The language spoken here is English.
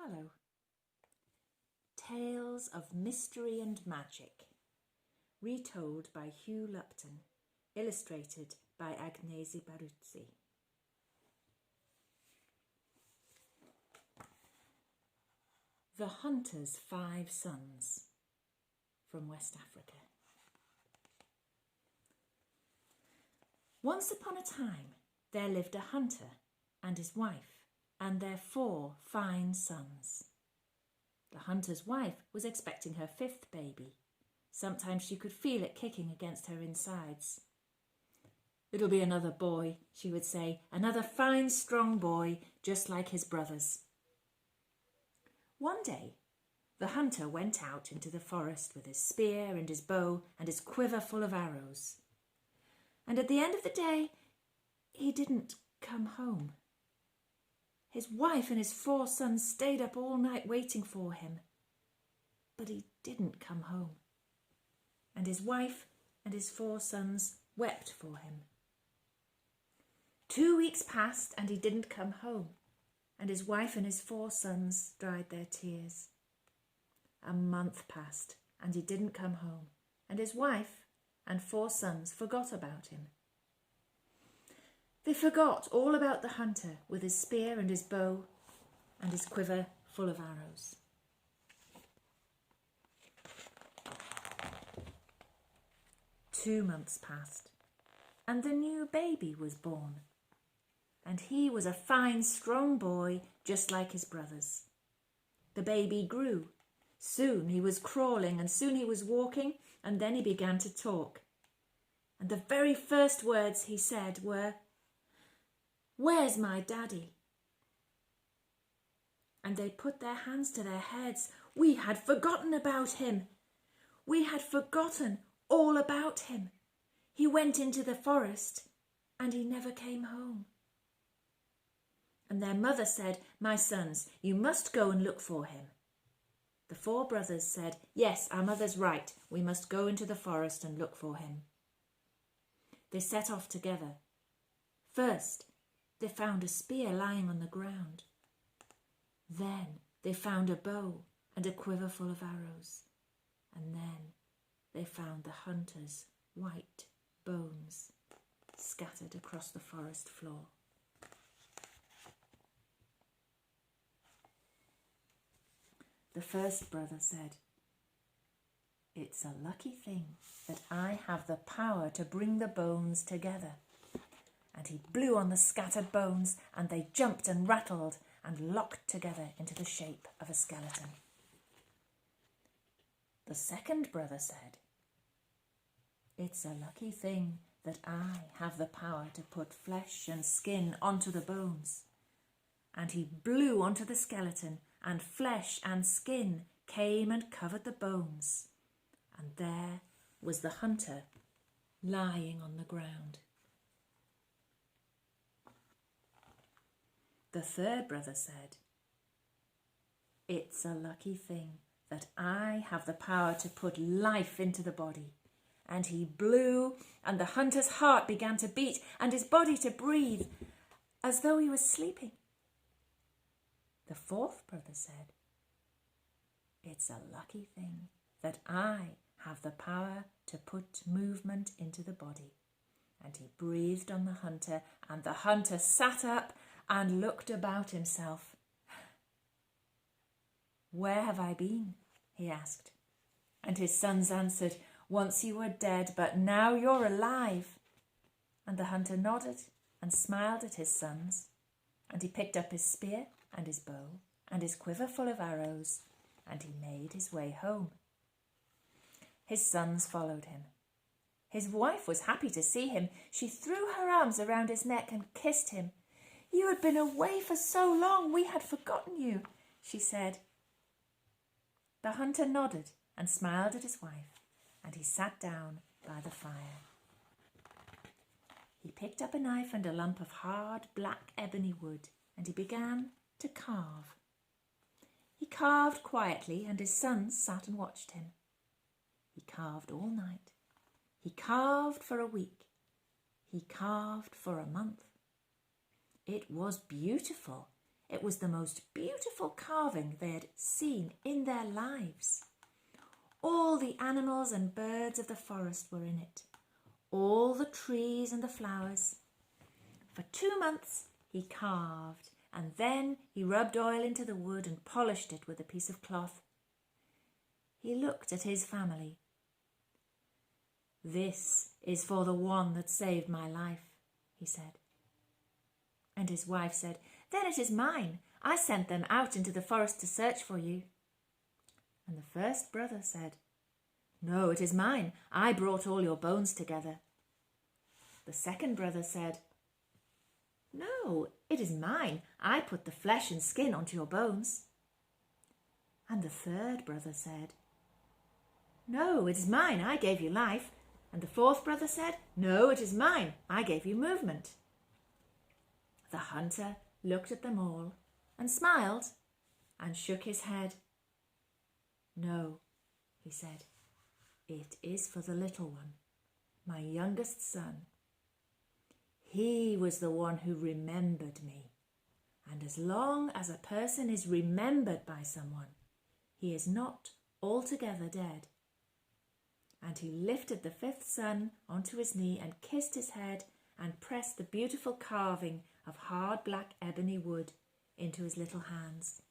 Fallow. Tales of Mystery and Magic. Retold by Hugh Lupton. Illustrated by Agnese Baruzzi. The Hunter's 5 Sons. From West Africa. Once upon a time, there lived a hunter and his wife and their 4 fine sons. The hunter's wife was expecting her 5th baby. Sometimes she could feel it kicking against her insides. "It'll be another boy," she would say, "another fine, strong boy, just like his brothers." One day, the hunter went out into the forest with his spear and his bow and his quiver full of arrows. And at the end of the day, he didn't come home. His wife and his 4 sons stayed up all night waiting for him. But he didn't come home. And his wife and his 4 sons wept for him. 2 weeks passed and he didn't come home. And his wife and his 4 sons dried their tears. A month passed and he didn't come home. And his wife and 4 sons forgot about him. They forgot all about the hunter with his spear and his bow and his quiver full of arrows. Two months passed, and the new baby was born. And he was a fine, strong boy, just like his brothers. The baby grew. Soon he was crawling, and soon he was walking, and then he began to talk. And the very first words he said were, "Where's my daddy?" And they put their hands to their heads. We had forgotten about him. We had forgotten all about him. He went into the forest and he never came home. And their mother said, "My sons, you must go and look for him." The 4 brothers said, "Yes, our mother's right. We must go into the forest and look for him." They set off together. First, they found a spear lying on the ground. Then they found a bow and a quiver full of arrows. And then they found the hunter's white bones scattered across the forest floor. The first brother said, "It's a lucky thing that I have the power to bring the bones together." And he blew on the scattered bones, and they jumped and rattled and locked together into the shape of a skeleton. The second brother said, "It's a lucky thing that I have the power to put flesh and skin onto the bones." And he blew onto the skeleton, and flesh and skin came and covered the bones. And there was the hunter lying on the ground. The third brother said, "It's a lucky thing that I have the power to put life into the body." And he blew, and the hunter's heart began to beat and his body to breathe as though he was sleeping. The fourth brother said, "It's a lucky thing that I have the power to put movement into the body." And he breathed on the hunter, and the hunter sat up and looked about himself. "Where have I been?" he asked. And his sons answered, "Once you were dead, but now you're alive." And the hunter nodded and smiled at his sons, and he picked up his spear and his bow and his quiver full of arrows, and he made his way home. His sons followed him. His wife was happy to see him. She threw her arms around his neck and kissed him. "You had been away for so long, we had forgotten you," she said. The hunter nodded and smiled at his wife, and he sat down by the fire. He picked up a knife and a lump of hard black ebony wood, and he began to carve. He carved quietly, and his sons sat and watched him. He carved all night. He carved for a week. He carved for a month. It was beautiful. It was the most beautiful carving they had seen in their lives. All the animals and birds of the forest were in it, all the trees and the flowers. For 2 months he carved, and then he rubbed oil into the wood and polished it with a piece of cloth. He looked at his family. "This is for the one that saved my life," he said. And his wife said, "Then it is mine. I sent them out into the forest to search for you." And the first brother said, "No, it is mine. I brought all your bones together." The second brother said, "No, it is mine. I put the flesh and skin onto your bones." And the third brother said, "No, it is mine. I gave you life." And the fourth brother said, "No, it is mine. I gave you movement." The hunter looked at them all and smiled and shook his head. "No," he said, "it is for the little one, my youngest son. He was the one who remembered me, and as long as a person is remembered by someone, he is not altogether dead." And he lifted the fifth son onto his knee and kissed his head and pressed the beautiful carving of hard black ebony wood into his little hands.